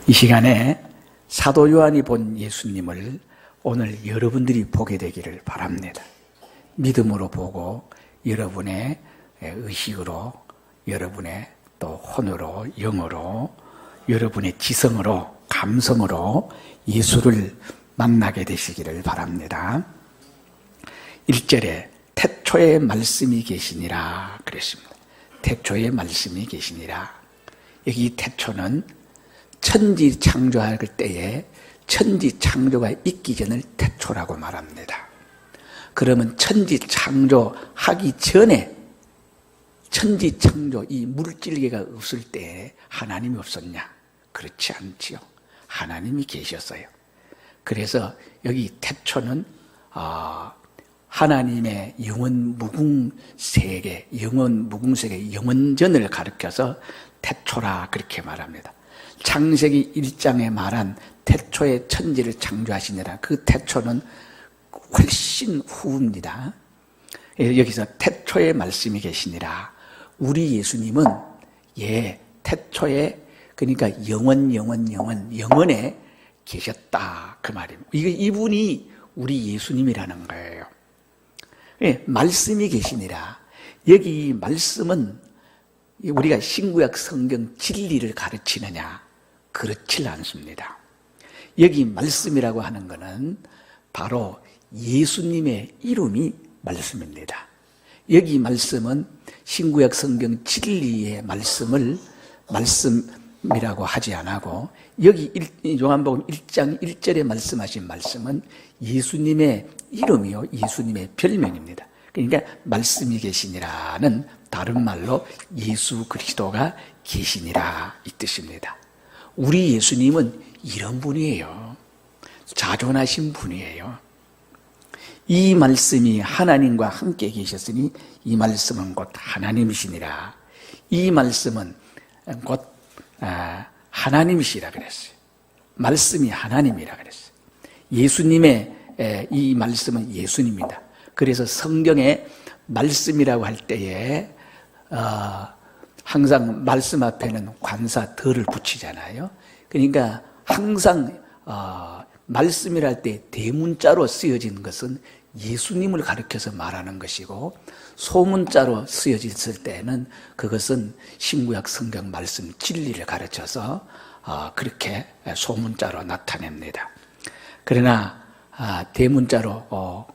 이 시간에 사도 요한이 본 예수님을 오늘 여러분들이 보게 되기를 바랍니다. 믿음으로 보고 여러분의 의식으로, 여러분의 또 혼으로, 영으로, 여러분의 지성으로, 감성으로 예수를 만나게 되시기를 바랍니다. 1절에 태초에 말씀이 계시니라 그랬습니다. 태초에 말씀이 계시니라. 여기 태초는 천지 창조할 때에 천지 창조가 있기 전을 태초라고 말합니다. 그러면 천지 창조하기 전에 천지 창조 이 물질계가 없을 때 하나님이 없었냐? 그렇지 않지요. 하나님이 계셨어요. 그래서 여기 태초는 하나님의 영원 무궁세계, 영원 무궁세계, 영원전을 가리켜서 태초라 그렇게 말합니다. 창세기 1장에 말한 태초에 천지를 창조하시니라. 그 태초는 훨씬 후입니다. 여기서 태초에 말씀이 계시니라. 우리 예수님은 태초에, 그러니까 영원에 계셨다 그 말입니다. 이분이 우리 예수님이라는 거예요. 말씀이 계시니라. 여기 말씀은 우리가 신구약 성경 진리를 가르치느냐? 그렇지 않습니다. 여기 말씀이라고 하는 것은 바로 예수님의 이름이 말씀입니다. 여기 말씀은 신구약 성경 진리의 말씀을 말씀이라고 하지 않고 여기 요한복음 1장 1절에 말씀하신 말씀은 예수님의 이름이요, 예수님의 별명입니다. 그러니까 말씀이 계시니라는 다른 말로 예수 그리스도가 계시니라 이 뜻입니다. 우리 예수님은 이런 분이에요. 자존하신 분이에요. 이 말씀이 하나님과 함께 계셨으니 이 말씀은 곧 하나님이시니라. 이 말씀은 곧 하나님이시라 그랬어요. 말씀이 하나님이라 그랬어요. 예수님의 이 말씀은 예수님입니다. 그래서 성경에 말씀이라고 할 때에 항상 말씀 앞에는 관사 덜을 붙이잖아요. 그러니까 항상 말씀이라 할 때 대문자로 쓰여진 것은 예수님을 가리켜서 말하는 것이고 소문자로 쓰여졌을 때는 그것은 신구약 성경 말씀 진리를 가르쳐서 그렇게 소문자로 나타냅니다. 그러나 대문자로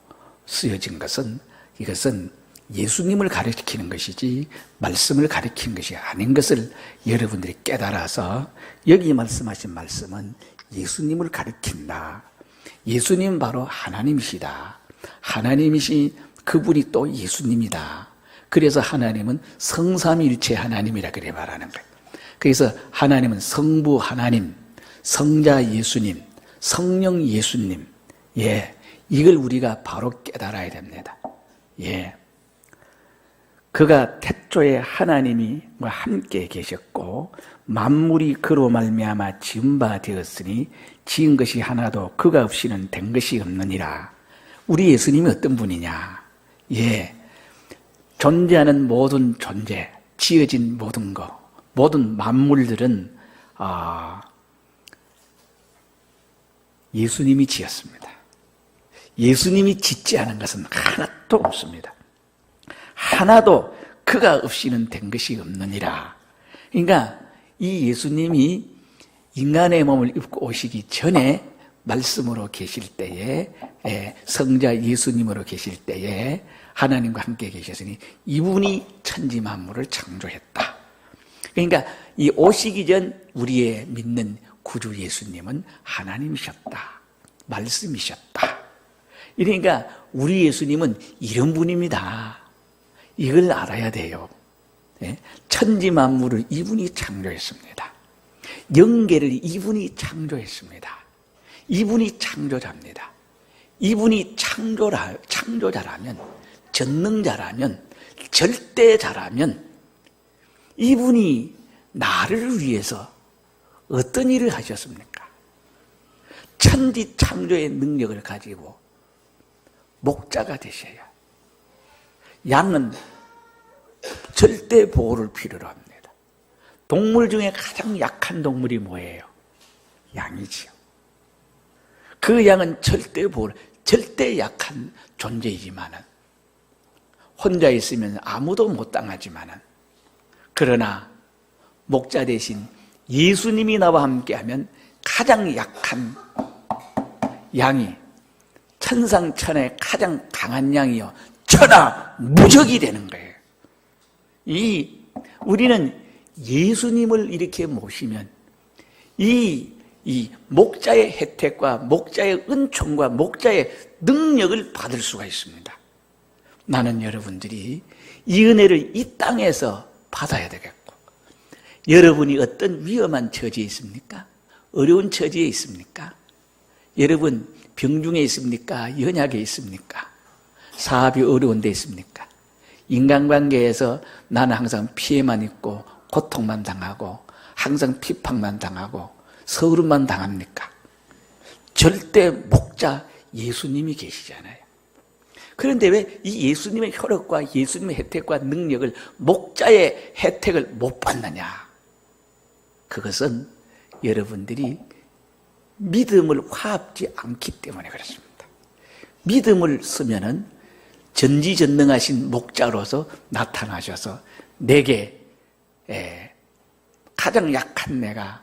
쓰여진 것은 이것은 예수님을 가리키는 것이지 말씀을 가리키는 것이 아닌 것을 여러분들이 깨달아서 여기 말씀하신 말씀은 예수님을 가리킨다. 예수님은 바로 하나님이시다. 하나님이시 그분이 또 예수님이다. 그래서 하나님은 성삼위일체 하나님이라 그래 말하는 거예요. 그래서 하나님은 성부 하나님, 성자 예수님, 성령 예수님. 이걸 우리가 바로 깨달아야 됩니다. 그가 태초에 하나님과 함께 계셨고 만물이 그로 말미암아 지은 바 되었으니 지은 것이 하나도 그가 없이는 된 것이 없느니라. 우리 예수님이 어떤 분이냐? 존재하는 모든 존재, 지어진 모든 것, 모든 만물들은 예수님이 지었습니다. 예수님이 짓지 않은 것은 하나도 없습니다. 하나도 그가 없이는 된 것이 없느니라. 그러니까 이 예수님이 인간의 몸을 입고 오시기 전에 말씀으로 계실 때에 성자 예수님으로 계실 때에 하나님과 함께 계셨으니 이분이 천지 만물을 창조했다. 그러니까 이 오시기 전 우리의 믿는 구주 예수님은 하나님이셨다. 말씀이셨다. 그러니까 우리 예수님은 이런 분입니다. 이걸 알아야 돼요. 천지 만물을 이분이 창조했습니다. 영계를 이분이 창조했습니다. 이분이 창조자입니다. 이분이 창조자라면, 전능자라면, 절대자라면 이분이 나를 위해서 어떤 일을 하셨습니까? 천지 창조의 능력을 가지고 목자가 되셔야 양은 절대 보호를 필요로 합니다. 동물 중에 가장 약한 동물이 뭐예요? 양이지요. 그 양은 절대 약한 존재이지만은, 혼자 있으면 아무도 못 당하지만은, 그러나 목자 대신 예수님이 나와 함께하면 가장 약한 양이 천상천하의 가장 강한 양이요 천하무적이 되는 거예요. 우리는 예수님을 이렇게 모시면 이 목자의 혜택과 목자의 은총과 목자의 능력을 받을 수가 있습니다. 나는 여러분들이 이 은혜를 이 땅에서 받아야 되겠고, 여러분이 어떤 위험한 처지에 있습니까? 어려운 처지에 있습니까? 여러분 병중에 있습니까? 연약에 있습니까? 사업이 어려운 데 있습니까? 인간관계에서 나는 항상 피해만 있고 고통만 당하고 항상 핍박만 당하고 서울만 당합니까? 절대 목자 예수님이 계시잖아요. 그런데 왜 이 예수님의 혈육과 예수님의 혜택과 능력을, 목자의 혜택을 못 받느냐? 그것은 여러분들이 믿음을 화합지 않기 때문에 그렇습니다. 믿음을 쓰면은 전지전능하신 목자로서 나타나셔서 내게 가장 약한 내가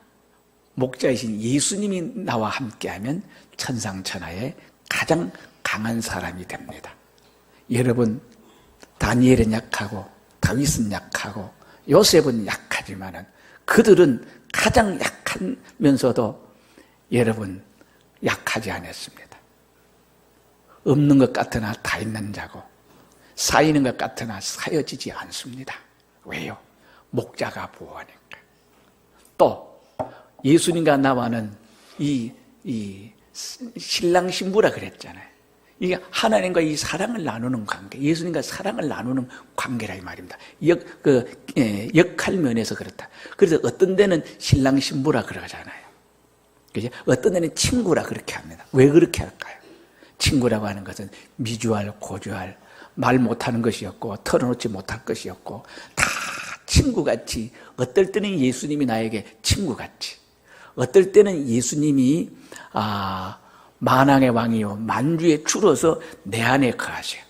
목자이신 예수님이 나와 함께하면 천상천하에 가장 강한 사람이 됩니다. 여러분, 다니엘은 약하고 다윗은 약하고 요셉은 약하지만은 그들은 가장 약하면서도 여러분 약하지 않았습니다. 없는 것 같으나 다 있는 자고 쌓이는 것 같으나 쌓여지지 않습니다. 왜요? 목자가 보호하니까. 또 예수님과 나와는 이 신랑 신부라 그랬잖아요. 이게 하나님과 이 사랑을 나누는 관계, 예수님과 사랑을 나누는 관계라 이 말입니다. 역할 면에서 그렇다. 그래서 어떤 데는 신랑 신부라 그러잖아요. 그죠? 어떤 데는 친구라 그렇게 합니다. 왜 그렇게 할까요? 친구라고 하는 것은 미주알, 고주알, 말 못하는 것이었고 털어놓지 못할 것이었고 다 친구같이, 어떨 때는 예수님이 나에게 친구같이, 어떨 때는 예수님이 만왕의 왕이요 만주에 주로서 내 안에 거하셔요.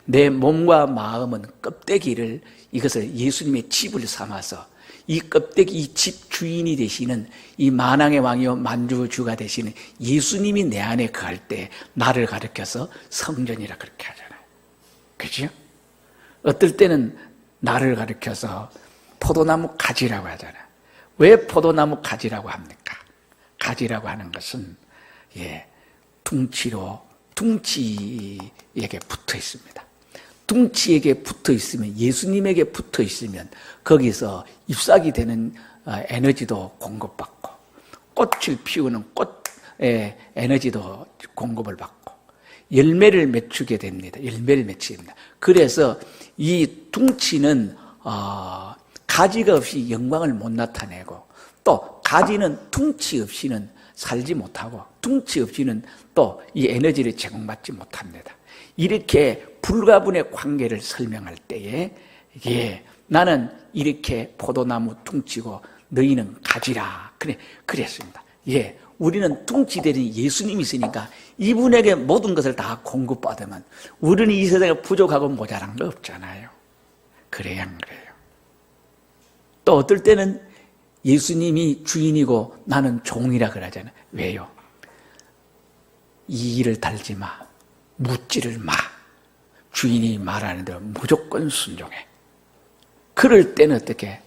내 몸과 마음은 껍데기를, 이것을 예수님의 집을 삼아서 이 껍데기, 이 집 주인이 되시는 이 만왕의 왕이요 만주주가 되시는 예수님이 내 안에 거할 때 나를 가르쳐서 성전이라 그렇게 하잖아요. 그죠? 어떨 때는 나를 가르쳐서 포도나무 가지라고 하잖아요. 왜 포도나무 가지라고 합니까? 가지라고 하는 것은 둥치에게 붙어 있습니다. 둥치에게 붙어 있으면, 예수님에게 붙어 있으면 거기서 잎사귀 되는 에너지도 공급받고, 꽃을 피우는 꽃의 에너지도 공급을 받고, 열매를 맺추게 됩니다. 열매를 맺히게 됩니다. 그래서 이 둥치는 가지가 없이 영광을 못 나타내고, 또 가지는 둥치 없이는 살지 못하고, 둥치 없이는 또 이 에너지를 제공받지 못합니다. 이렇게 불가분의 관계를 설명할 때에 나는 이렇게 포도나무 둥치고 너희는 가지라 그랬습니다. 우리는 둥치되는 예수님이 있으니까 이분에게 모든 것을 다 공급받으면 우리는 이 세상에 부족하고 모자란 거 없잖아요. 그래야 안 그래요? 또 어떨 때는 예수님이 주인이고 나는 종이라 그러잖아요. 왜요? 이 일을 달지 마, 묻지를 마. 주인이 말하는 대로 무조건 순종해. 그럴 때는 어떻게?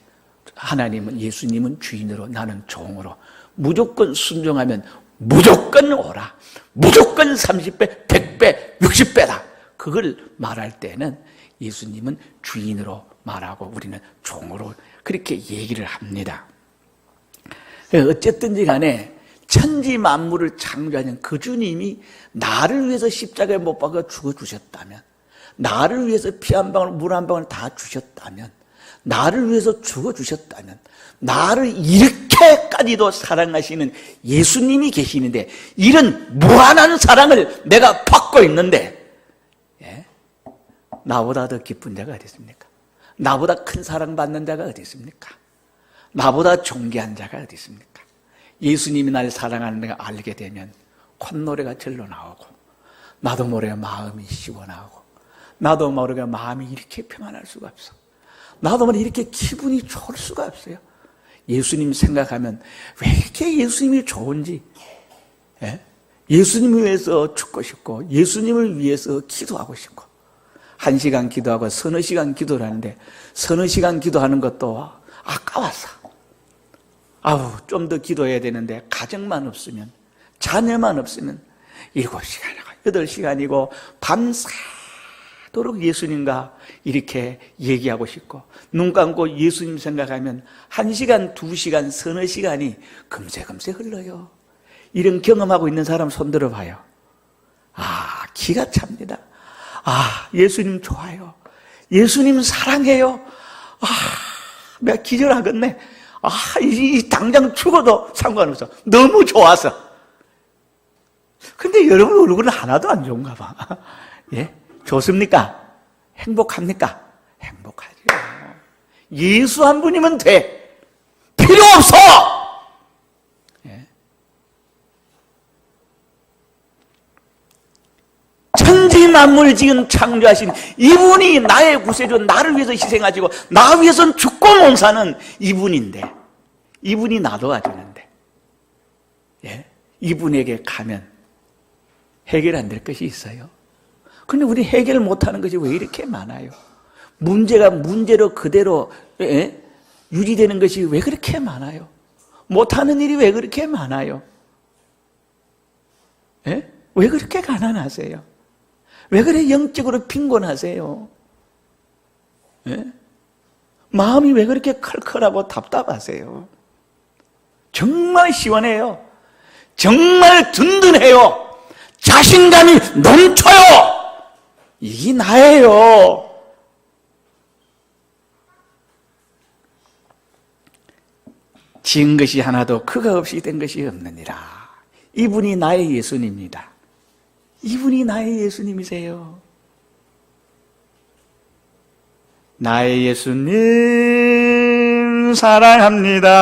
하나님은, 예수님은 주인으로, 나는 종으로 무조건 순종하면 무조건 오라, 무조건 30배, 100배, 60배다. 그걸 말할 때는 예수님은 주인으로 말하고 우리는 종으로 그렇게 얘기를 합니다. 어쨌든지 간에 천지 만물을 창조하는 그 주님이 나를 위해서 십자가에 못 박아 죽어주셨다면, 나를 위해서 피 한 방울, 물 한 방울 다 주셨다면, 나를 위해서 죽어주셨다면, 나를 이렇게까지도 사랑하시는 예수님이 계시는데, 이런 무한한 사랑을 내가 받고 있는데, 나보다 더 기쁜 자가 어디 있습니까? 나보다 큰 사랑받는 자가 어디 있습니까? 나보다 존귀한 자가 어디 있습니까? 예수님이 날 사랑하는 걸 알게 되면 콧노래가 절로 나오고, 나도 모르게 마음이 시원하고, 나도 모르게 마음이 이렇게 평안할 수가 없어. 나도 모르게 이렇게 기분이 좋을 수가 없어요. 예수님 생각하면 왜 이렇게 예수님이 좋은지, 예수님을 위해서 죽고 싶고, 예수님을 위해서 기도하고 싶고, 1시간 기도하고 서너 시간 기도를 하는데, 서너 시간 기도하는 것도 아까워서, 좀 더 기도해야 되는데, 가정만 없으면, 자녀만 없으면 7시간이고 8시간이고 밤새도록 예수님과 이렇게 얘기하고 싶고, 눈 감고 예수님 생각하면 1시간, 2시간, 서너 시간이 금세 흘러요. 이런 경험하고 있는 사람 손 들어봐요. 기가 찹니다. 예수님 좋아요. 예수님 사랑해요. 내가 기절하겠네. 당장 죽어도 상관없어. 너무 좋아서. 근데 여러분 얼굴은 하나도 안 좋은가 봐. 예? 좋습니까? 행복합니까? 행복하죠. 예수 한 분이면 돼. 필요 없어! 예? 천지 만물 지은 창조하신 이분이 나의 구세주, 나를 위해서 희생하시고 나 위해서는 죽고 못 사는 이분인데, 이분이 나도 와주는데, 이분에게 가면 해결 안 될 것이 있어요. 근데 우리 해결 못하는 것이 왜 이렇게 많아요? 문제가 문제로 그대로 유지되는 것이 왜 그렇게 많아요? 못하는 일이 왜 그렇게 많아요? 왜 그렇게 가난하세요? 왜 그래 영적으로 빈곤하세요? 마음이 왜 그렇게 컬컬하고 답답하세요? 정말 시원해요. 정말 든든해요. 자신감이 넘쳐요. 이게 나예요. 지은 것이 하나도 그가 없이 된 것이 없느니라. 이분이 나의 예수님입니다. 이분이 나의 예수님이세요. 나의 예수님 사랑합니다.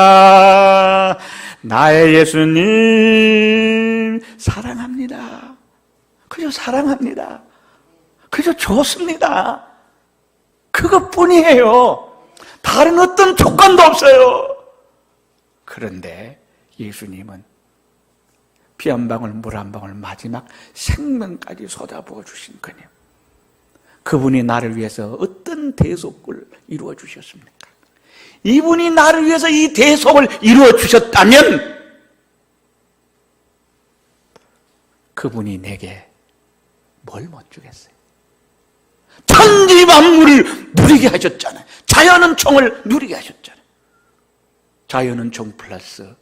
나의 예수님 사랑합니다. 그저 사랑합니다. 그저 좋습니다. 그것뿐이에요. 다른 어떤 조건도 없어요. 그런데 예수님은 피 한 방울 물 한 방울 마지막 생명까지 쏟아부어 주신 거니, 그분이 나를 위해서 어떤 대속을 이루어 주셨습니까? 이분이 나를 위해서 이 대속을 이루어 주셨다면 그분이 내게 뭘 못 주겠어요? 천지 만물을 누리게 하셨잖아요. 자연은총을 누리게 하셨잖아요. 자연은총 플러스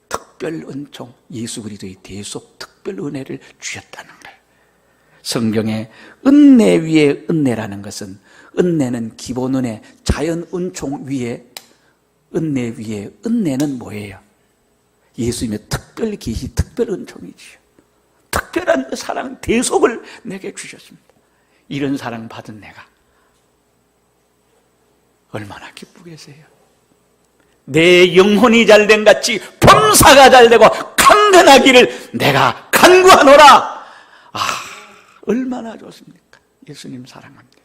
특별 은총, 예수 그리스도의 대속 특별 은혜를 주셨다는 거예요. 성경에 은혜 위에 은혜라는 것은, 은혜는 기본 은혜, 자연 은총 위에 은혜 위에 은혜는 뭐예요? 예수님의 특별 계시, 특별 은총이지요. 특별한 사랑, 대속을 내게 주셨습니다. 이런 사랑 받은 내가 얼마나 기쁘겠어요. 내 영혼이 잘된 같이 범사가 잘되고 강건하기를 내가 간구하노라. 얼마나 좋습니까? 예수님 사랑합니다.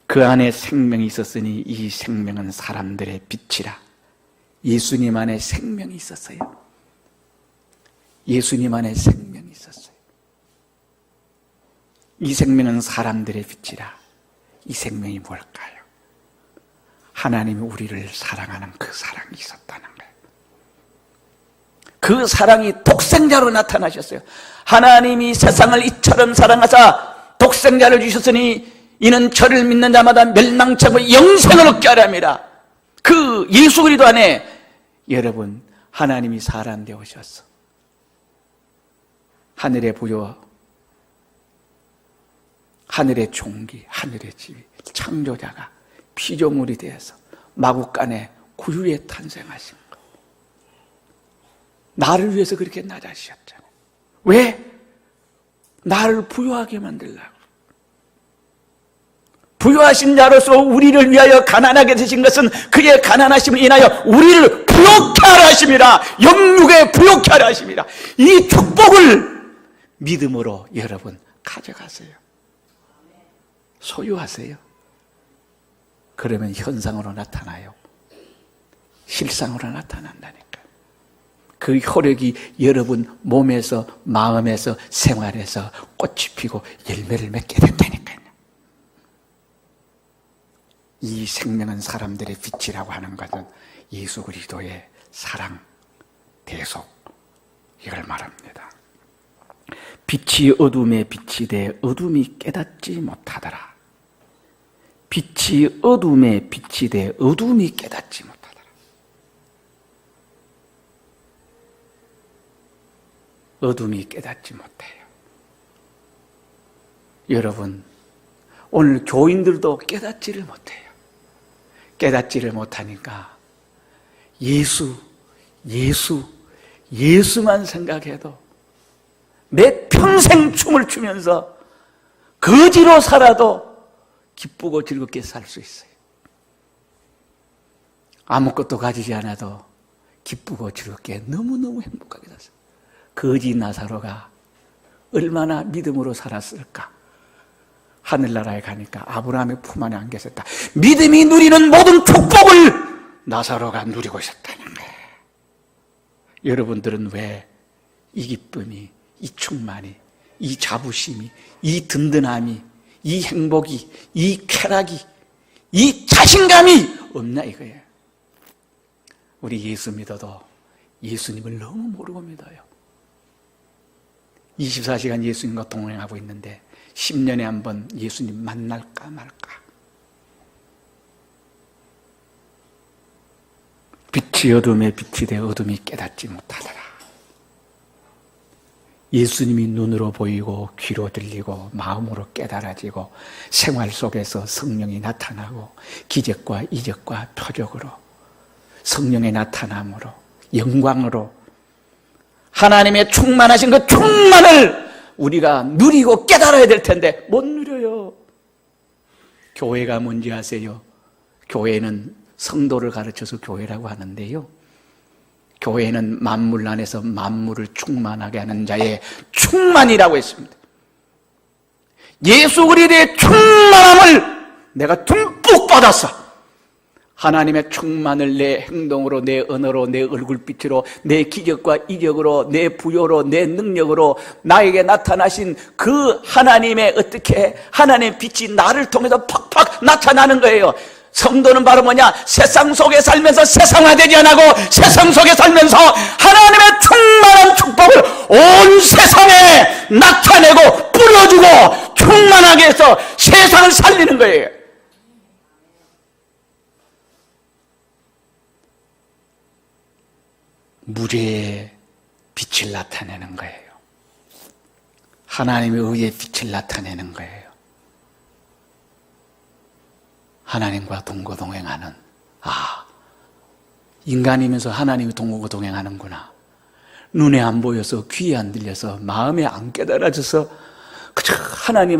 그 안에 생명이 있었으니 이 생명은 사람들의 빛이라. 예수님 안에 생명이 있었어요. 예수님 안에 생명이 있었어요. 이 생명은 사람들의 빛이라. 이 생명이 뭘까요? 하나님이 우리를 사랑하는 그 사랑이 있었다는 거예요. 그 사랑이 독생자로 나타나셨어요. 하나님이 세상을 이처럼 사랑하사 독생자를 주셨으니 이는 저를 믿는 자마다 멸망치 않고 영생을 얻게 하려 함이라. 그 예수 그리스도 안에 여러분, 하나님이 사람 되어오셨어. 하늘의 부여, 하늘의 종기, 하늘의 지위, 창조자가 피조물이 되어서 마국간에 구유에 탄생하신 것. 나를 위해서 그렇게 낮아지셨잖아요. 왜? 나를 부유하게 만들려고. 부유하신 자로서 우리를 위하여 가난하게 되신 것은 그의 가난하심을 인하여 우리를 부욕케 하려 하심이라. 영육에 부욕케 하려 하심이라. 이 축복을 믿음으로 여러분 가져가세요. 소유하세요. 그러면 현상으로 나타나요. 실상으로 나타난다니까. 그 효력이 여러분 몸에서, 마음에서, 생활에서 꽃이 피고 열매를 맺게 된다니까요. 이 생명은 사람들의 빛이라고 하는 것은 예수 그리스도의 사랑, 대속, 이걸 말합니다. 빛이 어둠에 빛이 돼 어둠이 깨닫지 못하더라. 빛이 어둠에 빛이 돼 어둠이 깨닫지 못하더라. 어둠이 깨닫지 못해요. 여러분, 오늘 교인들도 깨닫지를 못해요. 깨닫지를 못하니까 예수만 생각해도 내 평생 춤을 추면서 거지로 살아도 기쁘고 즐겁게 살 수 있어요. 아무것도 가지지 않아도 기쁘고 즐겁게 너무너무 행복하게 살았어요. 거지 나사로가 얼마나 믿음으로 살았을까? 하늘나라에 가니까 아브라함의 품 안에 안겨 있었다. 믿음이 누리는 모든 축복을 나사로가 누리고 있었다는 거예요. 여러분들은 왜 이 기쁨이, 이 충만이, 이 자부심이, 이 든든함이, 이 행복이, 이 쾌락이, 이 자신감이 없나 이거예요. 우리 예수 믿어도 예수님을 너무 모르고 믿어요. 24시간 예수님과 동행하고 있는데 10년에 한 번 예수님 만날까 말까. 빛이 어둠에 빛이 되어 어둠이 깨닫지 못하더라. 예수님이 눈으로 보이고 귀로 들리고 마음으로 깨달아지고 생활 속에서 성령이 나타나고 기적과 이적과 표적으로 성령의 나타남으로 영광으로 하나님의 충만하신 그 충만을 우리가 누리고 깨달아야 될 텐데 못 누려요. 교회가 뭔지 아세요? 교회는 성도를 가르쳐서 교회라고 하는데요, 교회는 만물 안에서 만물을 충만하게 하는 자의 충만이라고 했습니다. 예수 그리스도의 충만함을 내가 듬뿍 받았어. 하나님의 충만을 내 행동으로, 내 언어로, 내 얼굴빛으로, 내 기적과 이적으로, 내 부여로, 내 능력으로 나에게 나타나신 그 하나님의 어떻게 하나님의 빛이 나를 통해서 팍팍 나타나는 거예요. 성도는 바로 뭐냐? 세상 속에 살면서 세상화되지 않고 세상 속에 살면서 하나님의 충만한 축복을 온 세상에 나타내고 뿌려주고 충만하게 해서 세상을 살리는 거예요. 무죄의 빛을 나타내는 거예요. 하나님의 의의 빛을 나타내는 거예요. 하나님과 동거동행하는, 인간이면서 하나님이 동거동행하는구나. 눈에 안 보여서, 귀에 안 들려서, 마음에 안 깨달아져서 그저 하나님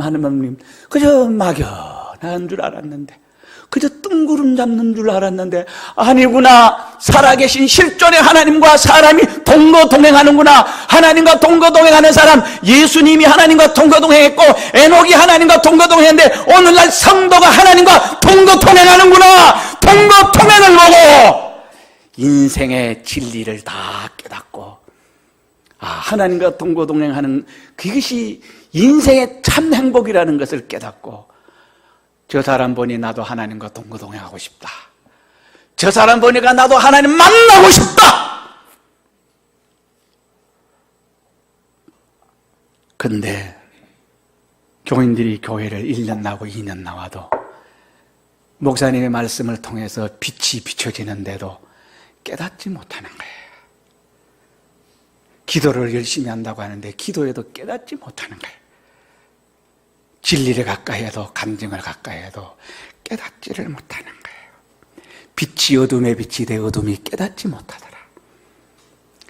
그저 막연한 줄 알았는데, 그저 뜬구름 잡는 줄 알았는데 아니구나. 살아계신 실존의 하나님과 사람이 동거동행하는구나. 하나님과 동거동행하는 사람, 예수님이 하나님과 동거동행했고 에녹이 하나님과 동거동행했는데 오늘날 성도가 하나님과 동거동행하는구나. 동거동행을 보고 인생의 진리를 다 깨닫고, 하나님과 동거동행하는 그것이 인생의 참 행복이라는 것을 깨닫고, 저 사람 보니 나도 하나님과 동거동행하고 싶다. 저 사람 보니까 나도 하나님 만나고 싶다. 근데 교인들이 교회를 1년 나오고 2년 나와도 목사님의 말씀을 통해서 빛이 비춰지는데도 깨닫지 못하는 거예요. 기도를 열심히 한다고 하는데 기도에도 깨닫지 못하는 거예요. 진리를 가까이 해도, 감정을 가까이 해도 깨닫지를 못하는 거예요. 빛이 어둠에 빛이 돼 어둠이 깨닫지 못하더라.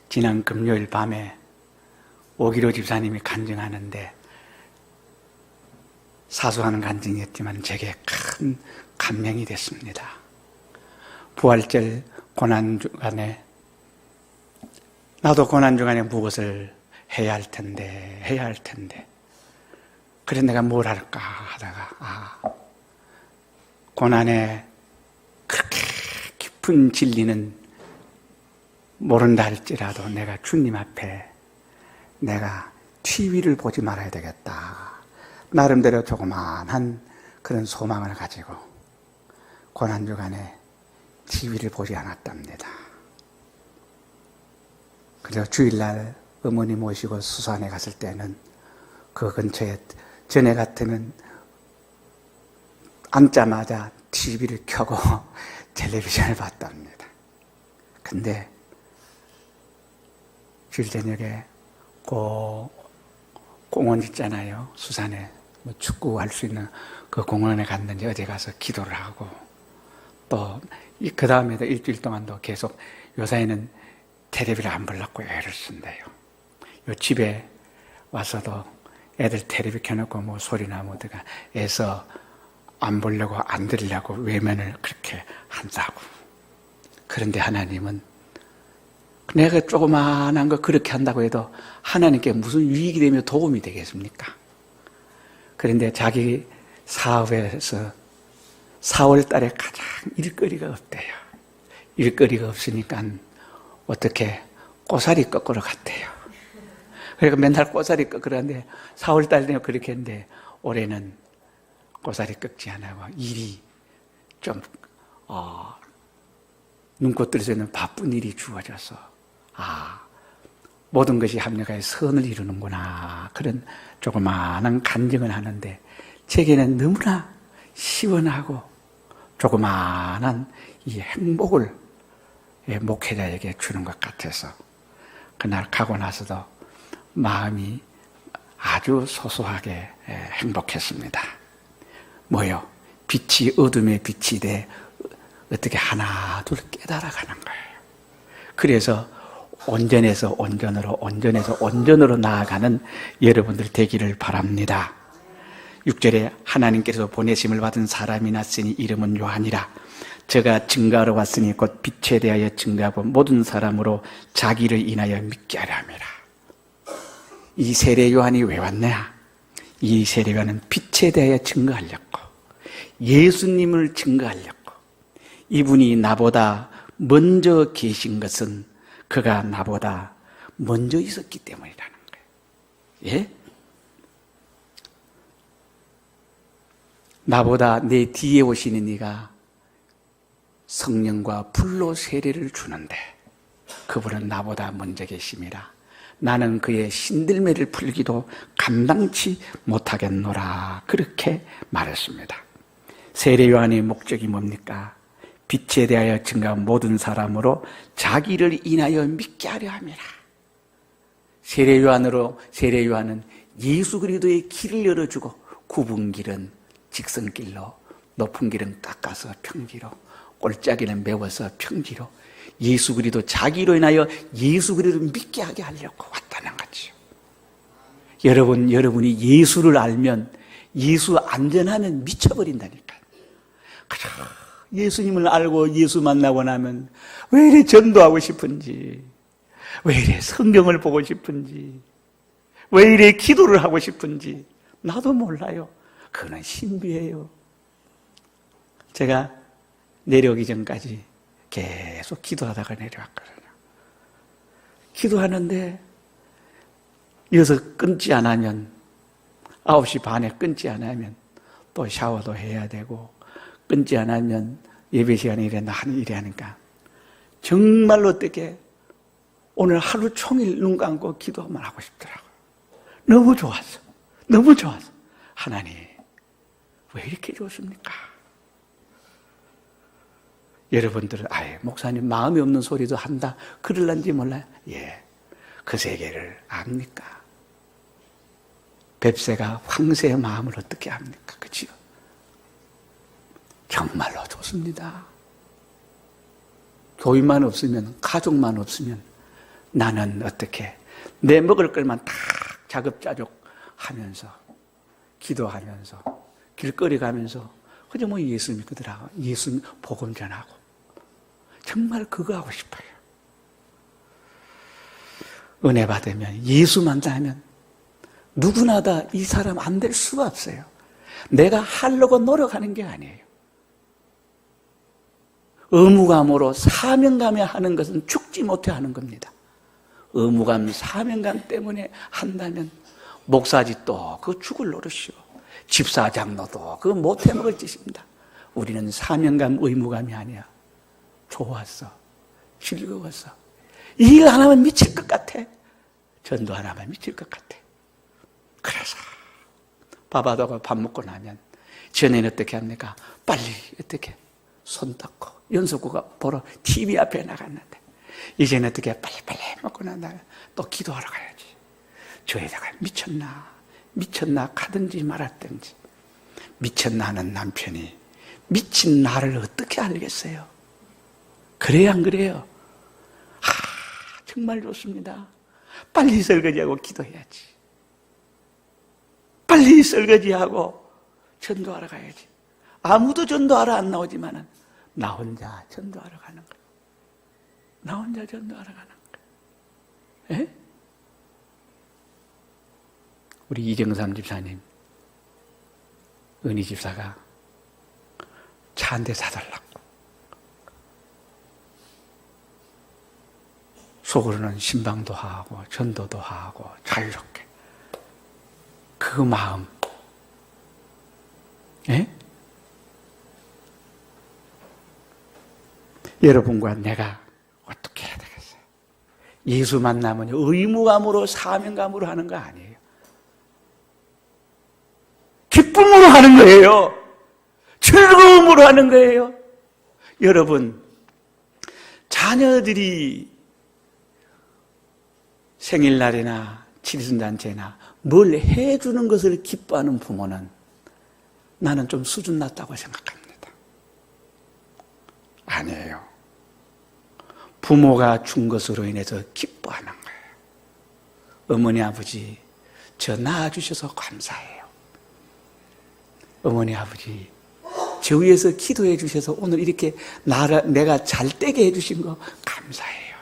지난 금요일 밤에 오기로 집사님이 간증하는데 사소한 간증이었지만 제게 큰 감명이 됐습니다. 부활절 고난주간에 나도 고난주간에 무엇을 해야 할 텐데 그래 내가 뭘 할까 하다가 고난에 그렇게 깊은 진리는 모른다 할지라도 내가 주님 앞에 내가 TV를 보지 말아야 되겠다. 나름대로 조그마한 그런 소망을 가지고 고난주간에 TV를 보지 않았답니다. 그래서 주일날 어머니 모시고 수산에 갔을 때는 그 근처에 전에 같으면 앉자마자 TV를 켜고 텔레비전을 봤답니다. 근데 주일 저녁에 공원 있잖아요. 수산에 축구할 수 있는 그 공원에 갔는지 어디 가서 기도를 하고 또 그 다음에도 일주일 동안도 계속 요사이는 텔레비를 안 보려고 애를 쓴대요. 요 집에 와서도 애들 텔레비 켜놓고 뭐 소리나 뭐가 애서 안 보려고 안 들으려고 외면을 그렇게 한다고. 그런데 하나님은 내가 조그만한 거 그렇게 한다고 해도 하나님께 무슨 유익이 되며 도움이 되겠습니까? 그런데 자기 사업에서 4월 달에 가장 일거리가 없대요. 일거리가 없으니까 어떻게 꼬사리 꺾으러 갔대요. 그러니까 맨날 꼬사리 꺾으러 갔는데 4월 달에 그렇게 했는데 올해는 꼬사리 꺾지 않아요. 일이 좀 눈꽃 뜰 수 있는 바쁜 일이 주어져서 모든 것이 합력하여 선을 이루는구나 그런 조그마한 간증을 하는데 제게는 너무나 시원하고 조그마한 이 행복을 목회자에게 주는 것 같아서 그날 가고 나서도 마음이 아주 소소하게 행복했습니다. 뭐요? 빛이 어둠의 빛이 돼 어떻게 하나 둘 깨달아가는 거예요. 그래서 온전해서 온전으로 나아가는 여러분들 되기를 바랍니다. 6절에 하나님께서 보내심을 받은 사람이 났으니 이름은 요한이라. 저가 증거하러 왔으니 곧 빛에 대하여 증거하고 모든 사람으로 자기를 인하여 믿게 하려 함이라. 이 세례 요한이 왜 왔냐? 이 세례 요한은 빛에 대하여 증거하려고, 예수님을 증거하려고, 이분이 나보다 먼저 계신 것은 그가 나보다 먼저 있었기 때문이라는 거예요. 예? 나보다 내 뒤에 오시는 이가 성령과 불로 세례를 주는데 그분은 나보다 먼저 계심이라. 나는 그의 신들매를 풀기도 감당치 못하겠노라. 그렇게 말했습니다. 세례 요한의 목적이 뭡니까? 빛에 대하여 증거한 모든 사람으로 자기를 인하여 믿게 하려 함이라. 세례 요한은 예수 그리스도의 길을 열어주고 굽은 길은 직선길로, 높은 길은 깎아서 평지로, 골짜기는 메워서 평지로, 예수 그리스도 자기로 인하여 예수 그리스도를 믿게 하게 하려고 왔다는 거죠. 여러분이 예수를 알면 예수 안전하면 미쳐버린다니까요. 그저 예수님을 알고 예수 만나고 나면 왜 이래 전도하고 싶은지, 왜 이래 성경을 보고 싶은지, 왜 이래 기도를 하고 싶은지 나도 몰라요. 그건 신비예요. 제가 내려오기 전까지 계속 기도하다가 내려왔거든요. 기도하는데 여기서 끊지 않으면 9시 반에 끊지 않으면 또 샤워도 해야 되고 끊지 않으면 예배 시간에 이래 하니까 정말로 어떻게 오늘 하루 종일 눈 감고 기도만 하고 싶더라고요. 너무 좋았어. 하나님 왜 이렇게 좋습니까? 여러분들은 목사님 마음이 없는 소리도 한다 그럴런지 몰라요. 예, 그 세계를 압니까? 뱁새가 황새의 마음을 어떻게 압니까? 그치요? 정말로 좋습니다. 교인만 없으면, 가족만 없으면 나는 어떻게 내 먹을 것만 다 자급자족 하면서 기도하면서 길거리 가면서 그저 뭐 예수 믿거더라고. 예수 복음 전하고. 정말 그거 하고 싶어요. 은혜 받으면, 예수 만나면 누구나 다 이 사람 안 될 수가 없어요. 내가 하려고 노력하는 게 아니에요. 의무감으로 사명감에 하는 것은 죽지 못해 하는 겁니다. 의무감, 사명감 때문에 한다면 목사직도 그거 죽을 노릇이요. 집사 장로도 그거 못해 먹을 짓입니다. 우리는 사명감, 의무감이 아니야. 좋았어. 즐거웠어. 이 일 하나만 미칠 것 같아. 전도 하나만 미칠 것 같아. 그래서 밥하다가 밥 먹고 나면 전에는 어떻게 합니까? 빨리 어떻게 손 닦고 연속구가 보러 TV 앞에 나갔는데 이제는 어떻게 빨리빨리 먹고 난 다음에 또 기도하러 가야지. 저에다가 미쳤나 가든지 말았든지. 미쳤나 하는 남편이 미친 나를 어떻게 알겠어요? 그래야 안 그래요? 정말 좋습니다. 빨리 설거지하고 기도해야지. 빨리 설거지하고 전도하러 가야지. 아무도 전도하러 안 나오지만은 나 혼자 전도하러 가는 거예요. 나 혼자 전도하러 가는 거예요. 에? 우리 이정삼 집사님, 은희 집사가 차 한 대 사달라고. 속으로는 신방도 하고 전도도 하고 자유롭게. 그 마음, 예? 여러분과 내가 어떻게 해야 되겠어요? 예수 만나면 의무감으로 사명감으로 하는 거 아니에요. 기쁨으로 하는 거예요. 즐거움으로 하는 거예요. 여러분, 자녀들이 생일날이나 칠순잔치나 뭘 해주는 것을 기뻐하는 부모는 나는 좀 수준 낮다고 생각합니다. 아니에요. 부모가 준 것으로 인해서 기뻐하는 거예요. 어머니, 아버지, 저 낳아주셔서 감사해요. 어머니, 아버지, 저 위해서 기도해 주셔서 오늘 이렇게 내가 잘 되게 해주신 거 감사해요.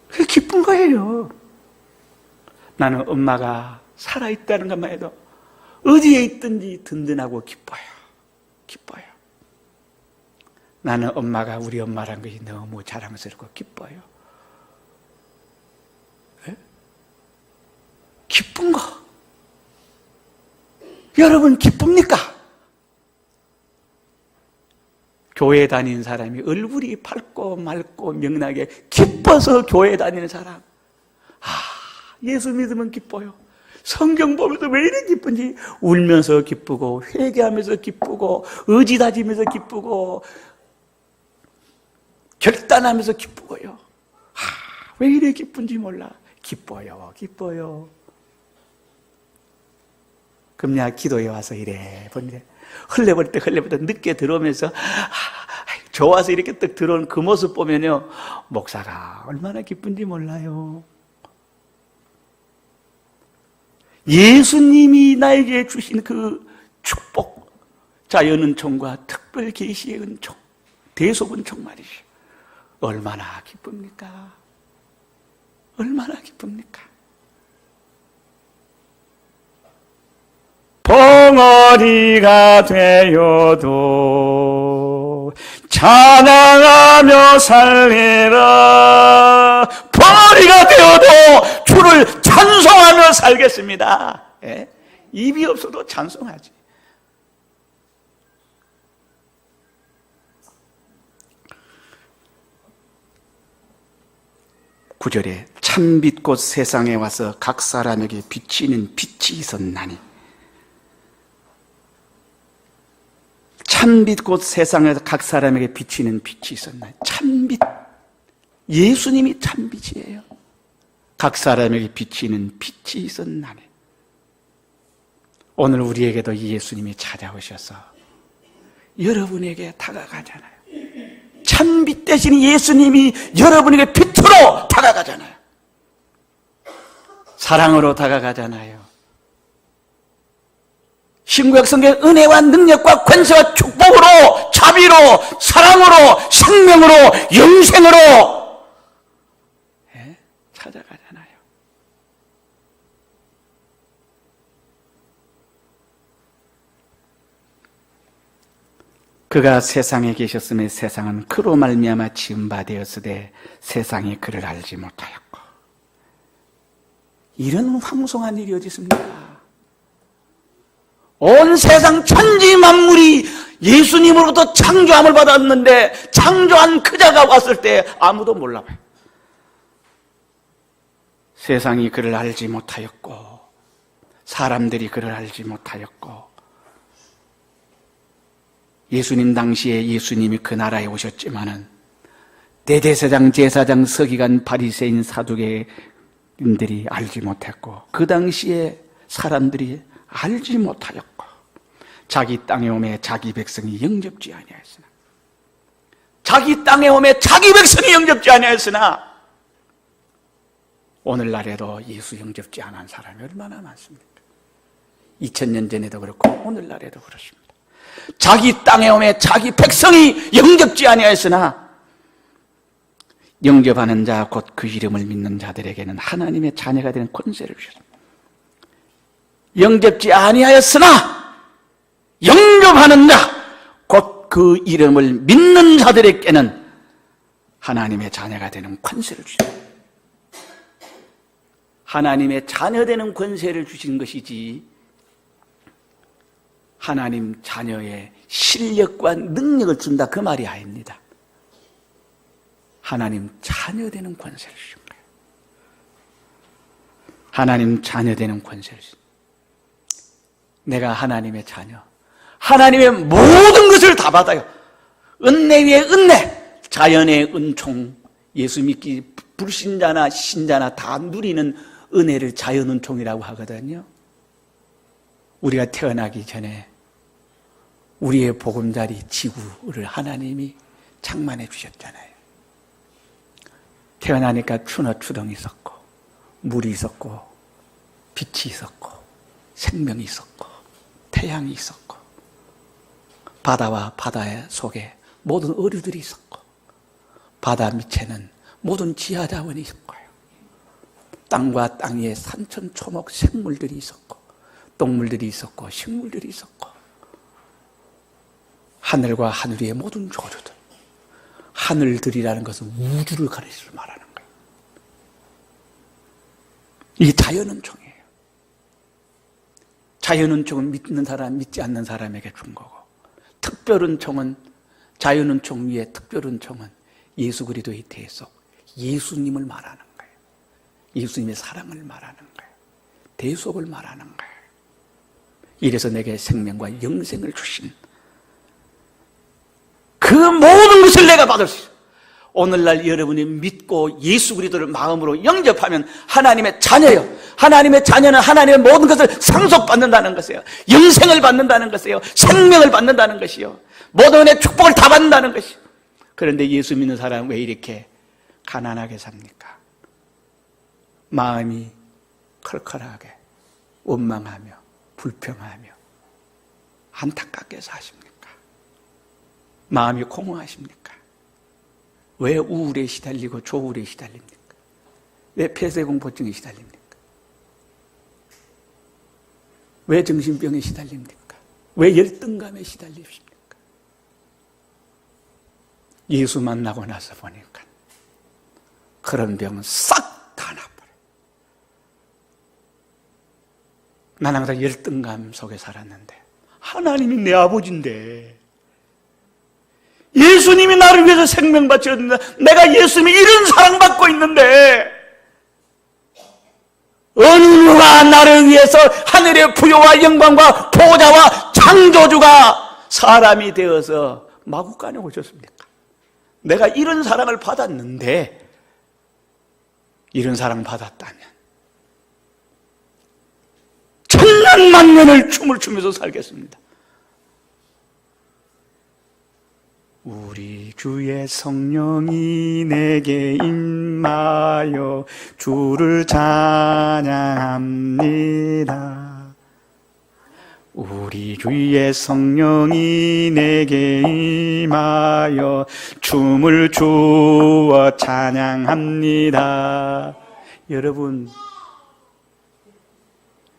그게 기쁜 거예요. 나는 엄마가 살아있다는 것만 해도 어디에 있든지 든든하고 기뻐요. 기뻐요. 나는 엄마가 우리 엄마란 것이 너무 자랑스럽고 기뻐요. 네? 기쁜 거. 여러분 기쁩니까? 교회 다니는 사람이 얼굴이 밝고 맑고 명랑하게 기뻐서 교회 다니는 사람. 예수 믿으면 기뻐요. 성경 보면서 왜 이렇게 기쁜지 울면서 기쁘고 회개하면서 기쁘고 의지 다지면서 기쁘고 결단하면서 기쁘고요. 왜 이렇게 기쁜지 몰라. 기뻐요. 기뻐요. 금냐 기도에 와서 이래 보는데 흘려버릴 때 늦게 들어오면서 좋아서 이렇게 딱 들어온 그 모습 보면요, 목사가 얼마나 기쁜지 몰라요. 예수님이 나에게 주신 그 축복, 자연 은총과 특별 계시의 은총, 대속 은총 말이죠. 얼마나 기쁩니까? 얼마나 기쁩니까? 벙어리가 되어도 찬양하며 살리라. 벙어리가 되어도 주를 찬송하며 살겠습니다. 예? 입이 없어도 찬송하지. 구절에 참빛 곧 세상에 와서 각 사람에게 비치는 빛이 있었나니, 참빛 곧 세상에서 각 사람에게 비치는 빛이 있었나니. 참빛, 예수님이 참빛이에요. 각 사람에게 비치는 빛이 있었나니. 오늘 우리에게도 예수님이 찾아오셔서 여러분에게 다가가잖아요. 참빛 대신 예수님이 여러분에게 빛으로 다가가잖아요. 사랑으로 다가가잖아요. 신구약 성경 은혜와 능력과 권세와 축복으로, 자비로, 사랑으로, 생명으로, 영생으로 찾아가잖아요. 그가 세상에 계셨으며 세상은 그로 말미암아 지은 바 되었으되 세상이 그를 알지 못하였고. 이런 황송한 일이 어디 있습니까? 온 세상 천지 만물이 예수님으로부터 창조함을 받았는데 창조한 그자가 왔을 때 아무도 몰라봐요. 세상이 그를 알지 못하였고 사람들이 그를 알지 못하였고, 예수님 당시에 예수님이 그 나라에 오셨지만은 대제사장, 제사장, 서기관, 바리새인, 사두개인들이 알지 못했고, 그 당시에 사람들이 알지 못하였고, 자기 땅에 오매 자기 백성이 영접지 아니하였으나, 자기 땅에 오매 자기 백성이 영접지 아니하였으나, 오늘날에도 예수 영접지 않은 사람이 얼마나 많습니까? 2000년 전에도 그렇고 오늘날에도 그렇습니다. 자기 땅에 오매 자기 백성이 영접지 아니하였으나, 영접하는 자 곧 그 이름을 믿는 자들에게는 하나님의 자녀가 되는 권세를 주셨습니다. 영접지 아니하였으나 영접하는 자 곧 그 이름을 믿는 자들에게는 하나님의 자녀가 되는 권세를 주셨습니다. 하나님의 자녀 되는 권세를 주신 것이지 하나님 자녀의 실력과 능력을 준다 그 말이 아닙니다. 하나님 자녀 되는 권세를 주신 거예요. 하나님 자녀 되는 권세를 주신 거예요. 내가 하나님의 자녀, 하나님의 모든 것을 다 받아요. 은혜 위에 은혜, 자연의 은총, 예수 믿기 불신자나 신자나 다 누리는 은혜를 자연 은총이라고 하거든요. 우리가 태어나기 전에 우리의 보금자리 지구를 하나님이 장만해 주셨잖아요. 태어나니까 추너추덩이 있었고, 물이 있었고, 빛이 있었고, 생명이 있었고, 태양이 있었고, 바다와 바다의 속에 모든 어류들이 있었고, 바다 밑에는 모든 지하자원이 있었고요. 땅과 땅 위에 산천초목 생물들이 있었고, 동물들이 있었고, 식물들이 있었고, 하늘과 하늘 위의 모든 조류들. 하늘들이라는 것은 우주를 가리켜 말하는 거예요. 이게 자연은총이에요. 자연은총은 믿는 사람, 믿지 않는 사람에게 준 거고, 특별은총은, 자연은총 위에 특별은총은 예수 그리스도의 대속, 예수님을 말하는 거예요. 예수님의 사랑을 말하는 거예요. 대속을 말하는 거예요. 이래서 내게 생명과 영생을 주신 그 모든 것을 내가 받을 수 있어요. 오늘날 여러분이 믿고 예수 그리스도를 마음으로 영접하면 하나님의 자녀예요. 하나님의 자녀는 하나님의 모든 것을 상속받는다는 것이에요. 영생을 받는다는 것이에요. 생명을 받는다는 것이요. 모든 은혜의 축복을 다 받는다는 것이요. 그런데 예수 믿는 사람은 왜 이렇게 가난하게 삽니까? 마음이 컬컬하게 원망하며 불평하며 안타깝게 사십니까? 마음이 공허하십니까? 왜 우울에 시달리고 조울에 시달립니까? 왜 폐쇄공포증에 시달립니까? 왜 정신병에 시달립니까? 왜 열등감에 시달리십니까? 예수 만나고 나서 보니까 그런 병은 싹 다 나버려요. 난 항상 열등감 속에 살았는데 하나님이 내 아버지인데, 예수님이 나를 위해서 생명 바쳤는데, 내가 예수님이 이런 사랑받고 있는데, 어느 누가 나를 위해서 하늘의 부요와 영광과 보좌와 창조주가 사람이 되어서 마구간에 오셨습니까? 내가 이런 사랑을 받았는데, 이런 사랑 받았다면 천년만년을 춤을 추면서 살겠습니다. 우리 주의 성령이 내게 임하여 주를 찬양합니다. 우리 주의 성령이 내게 임하여 춤을 주어 찬양합니다.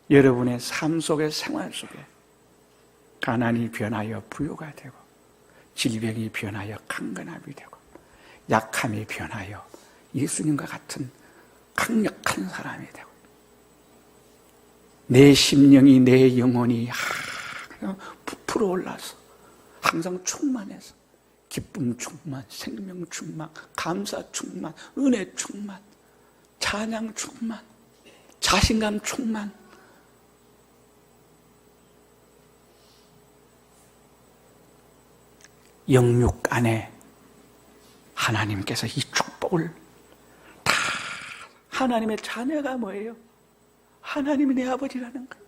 여러분의 삶 속에, 생활 속에 가난이 변하여 부유가 되고, 질병이 변하여 강건함이 되고, 약함이 변하여 예수님과 같은 강력한 사람이 되고, 내 심령이, 내 영혼이 부풀어 올라서 항상 충만해서 기쁨 충만, 생명 충만, 감사 충만, 은혜 충만, 찬양 충만, 자신감 충만. 영육 안에 하나님께서 이 축복을 다, 하나님의 자녀가 뭐예요? 하나님이 내 아버지라는 거예요.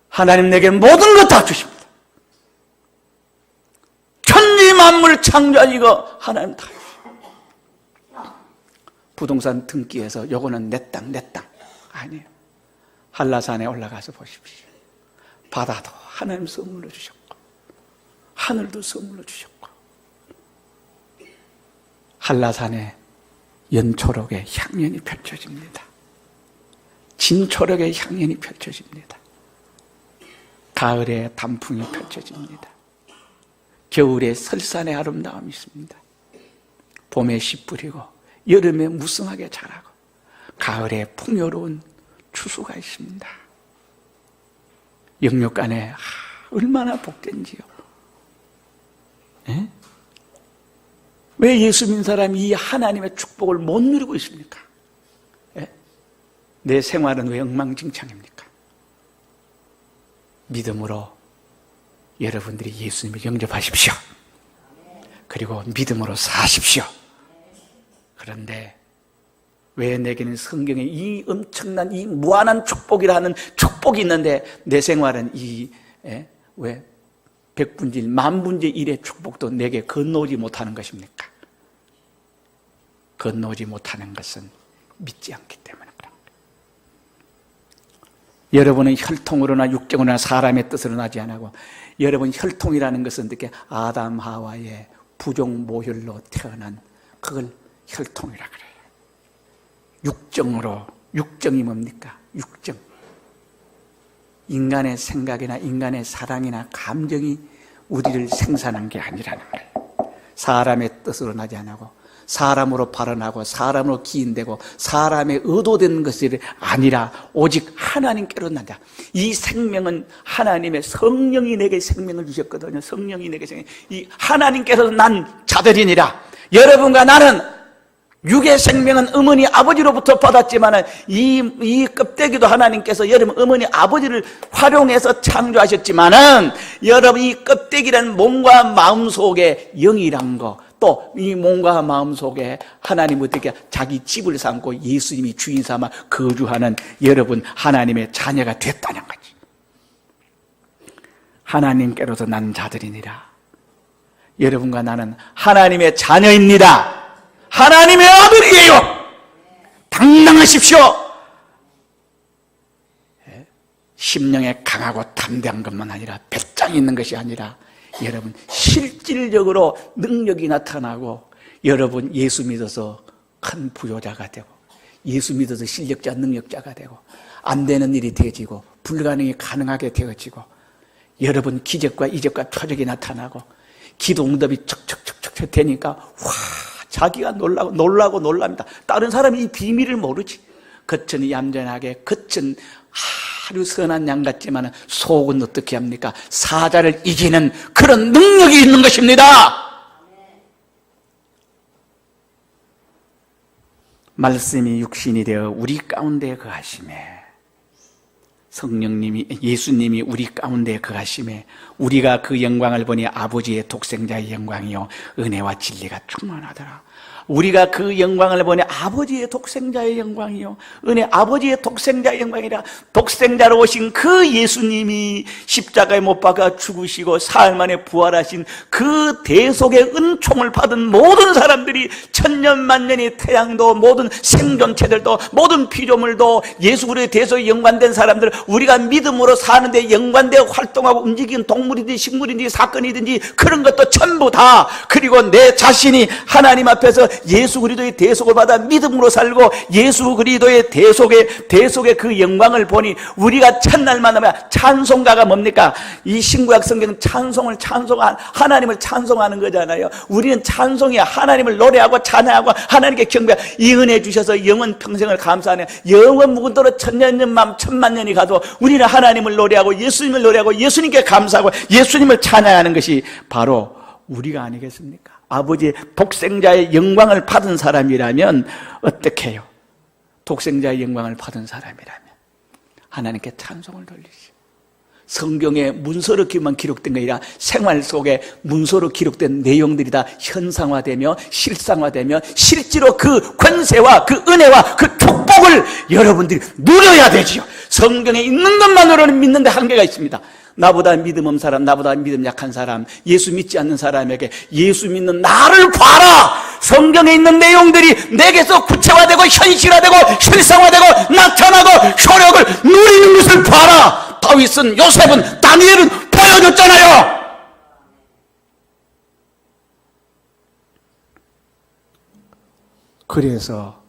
하나님 내게 모든 것 다 주십니다. 천지 만물 창조하시고 하나님 다 주십니다. 부동산 등기에서 요거는 내 땅, 내 땅 아니에요. 한라산에 올라가서 보십시오. 바다도 하나님 선물로 주셨고, 하늘도 선물로 주셨고, 한라산에 연초록의 향연이 펼쳐집니다. 진초록의 향연이 펼쳐집니다. 가을에 단풍이 펼쳐집니다. 겨울에 설산의 아름다움이 있습니다. 봄에 씨 뿌리고 여름에 무성하게 자라고 가을에 풍요로운 추수가 있습니다. 영육간에 얼마나 복된지요. 에? 왜 예수 믿는 사람이 이 하나님의 축복을 못 누리고 있습니까? 에? 내 생활은 왜 엉망진창입니까? 믿음으로 여러분들이 예수님을 영접하십시오. 그리고 믿음으로 사십시오. 그런데 왜 내게는 성경에 이 엄청난, 이 무한한 축복이라는 축복이 있는데 내 생활은 왜 백분지 일, 만분지 일의 축복도 내게 건너오지 못하는 것입니까? 건너오지 못하는 것은 믿지 않기 때문에 그런 거예요. 여러분은 혈통으로나 육정으로나 사람의 뜻으로 나지 않고, 여러분 혈통이라는 것은 어떻게 아담 하와의 부종 모혈로 태어난 그걸 혈통이라 그래요. 육정으로, 육정이 뭡니까? 육정. 인간의 생각이나 인간의 사랑이나 감정이 우리를 생산한 게 아니라는 거예요. 사람의 뜻으로 나지 않고 사람으로 발언하고 사람으로 기인되고 사람의 의도된 것이 아니라 오직 하나님께로 나자. 이 생명은 하나님의 성령이 내게 생명을 주셨거든요. 성령이 내게 생명. 이 하나님께서 난 자들이니라. 여러분과 나는 육의 생명은 어머니 아버지로부터 받았지만 이 껍데기도 하나님께서 여러분 어머니 아버지를 활용해서 창조하셨지만은 여러분 이 껍데기라는 몸과 마음 속에 영이란 거, 또 이 몸과 마음 속에 하나님 어떻게 자기 집을 삼고 예수님이 주인 삼아 거주하는 여러분 하나님의 자녀가 됐다는 거지. 하나님께로서 난 자들이니라. 여러분과 나는 하나님의 자녀입니다. 하나님의 아들이에요. 당당하십시오. 심령에 강하고 담대한 것만 아니라 배짱이 있는 것이 아니라 여러분 실질적으로 능력이 나타나고 여러분 예수 믿어서 큰 부효자가 되고 예수 믿어서 실력자 능력자가 되고 안 되는 일이 되어지고 불가능이 가능하게 되어지고 여러분 기적과 이적과 표적이 나타나고 기도 응답이 척척척척 되니까 와 자기가 놀라고 놀랍니다. 다른 사람이 이 비밀을 모르지. 겉은 얌전하게, 겉은 아주 선한 양 같지만 속은 어떻게 합니까? 사자를 이기는 그런 능력이 있는 것입니다. 말씀이 육신이 되어 우리 가운데 거하심에 성령님이 예수님이 우리 가운데 거하심에 우리가 그 영광을 보니 아버지의 독생자의 영광이요 은혜와 진리가 충만하더라. 우리가 그 영광을 보니 아버지의 독생자의 영광이요 아버지의 독생자의 영광이라. 독생자로 오신 그 예수님이 십자가에 못 박아 죽으시고 사흘 만에 부활하신 그 대속의 은총을 받은 모든 사람들이 천년 만년의 태양도 모든 생존체들도 모든 피조물도 예수 그리스도의 대속에 연관된 사람들, 우리가 믿음으로 사는데 연관되어 활동하고 움직이는 동물이든지 식물이든지 사건이든지 그런 것도 전부 다, 그리고 내 자신이 하나님 앞에서 예수 그리스도의 대속을 받아 믿음으로 살고 예수 그리스도의 대속의 그 영광을 보니 우리가 첫날만 하면 찬송가가 뭡니까? 이 신구약 성경은 하나님을 찬송하는 거잖아요. 우리는 찬송이야. 하나님을 노래하고 찬양하고 하나님께 경배하고 이 은혜 주셔서 영원 평생을 감사하네. 영원 무궁도로 천만 년이 가도 우리는 하나님을 노래하고 예수님을 노래하고 예수님께 감사하고 예수님을 찬양하는 것이 바로 우리가 아니겠습니까? 아버지의 독생자의 영광을 받은 사람이라면 어떻게 해요? 독생자의 영광을 받은 사람이라면 하나님께 찬송을 돌리시오. 성경에 문서로만 기록된 게 아니라 생활 속에 문서로 기록된 내용들이 다 현상화되며 실상화되며 실제로 그 권세와 그 은혜와 그 축복을 여러분들이 누려야 되지요. 성경에 있는 것만으로는 믿는데 한계가 있습니다. 나보다 믿음 없는 사람, 나보다 믿음 약한 사람, 예수 믿지 않는 사람에게 예수 믿는 나를 봐라! 성경에 있는 내용들이 내게서 구체화되고 현실화되고 실상화되고 나타나고 효력을 누리는 것을 봐라! 다윗은, 요셉은, 다니엘은 보여줬잖아요. 그래서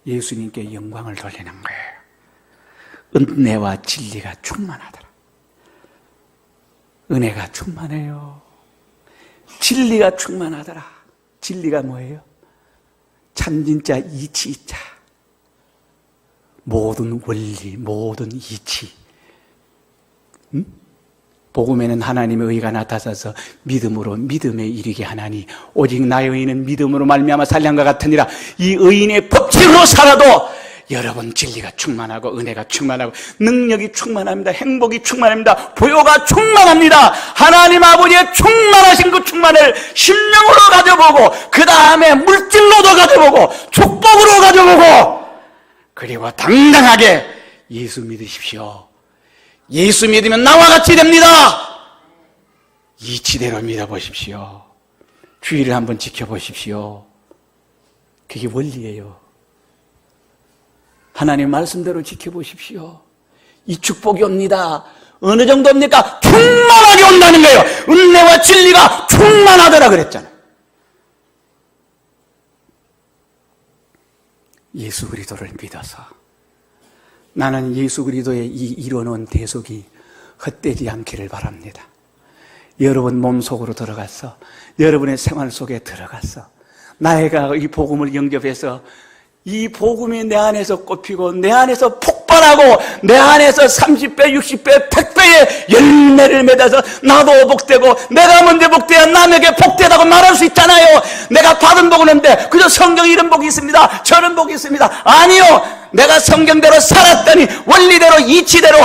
예수님께 영광을 돌리는 거예요. 은혜와 진리가 충만하더라. 은혜가 충만해요. 진리가 충만하더라. 진리가 뭐예요? 참진짜 이치이자. 모든 원리, 모든 이치. 복음에는 하나님의 의가 나타나서 믿음으로 믿음에 이르게 하나니 오직 나의 의는 믿음으로 말미암아 살량과 같으니라. 이 의인의 법칙으로 살아도 여러분 진리가 충만하고 은혜가 충만하고 능력이 충만합니다. 행복이 충만합니다. 부요가 충만합니다. 하나님 아버지의 충만하신 그 충만을 심령으로 가져보고 그 다음에 물질로도 가져보고 축복으로 가져보고 그리고 당당하게 예수 믿으십시오. 예수 믿으면 나와 같이 됩니다. 이치대로 믿어보십시오. 주의를 한번 지켜보십시오. 그게 원리예요. 하나님 말씀대로 지켜보십시오. 이 축복이 옵니다. 어느 정도입니까? 충만하게 온다는 거예요. 은혜와 진리가 충만하더라 그랬잖아요. 예수 그리스도를 믿어서 나는 예수 그리스도의 이 이뤄놓은 대속이 헛되지 않기를 바랍니다. 여러분 몸속으로 들어가서 여러분의 생활 속에 들어가서 나이가 이 복음을 영접해서 이 복음이 내 안에서 꼽히고 내 안에서 폭발하고 내 안에서 30배, 60배, 100배의 열매를 맺어서 나도 복되고 내가 먼저 복돼야 남에게 복되다고 말할 수 있잖아요. 내가 받은 복은 없는데 그저 성경 이런 복이 있습니다. 저런 복이 있습니다. 아니요. 내가 성경대로 살았더니 원리대로 이치대로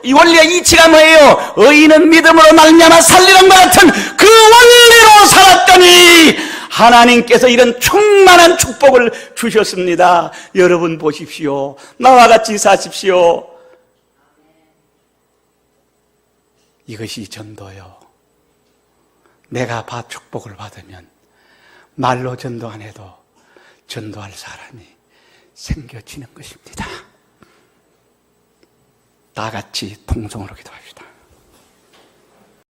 이 원리의 이치가 뭐예요? 의인은 믿음으로 말미암아 살리는 것 같은 그 원리로 살았더니 하나님께서 이런 충만한 축복을 주셨습니다. 여러분 보십시오. 나와 같이 사십시오. 이것이 전도요. 내가 축복을 받으면 말로 전도 안 해도 전도할 사람이 생겨지는 것입니다. 다 같이 통성으로 기도합시다.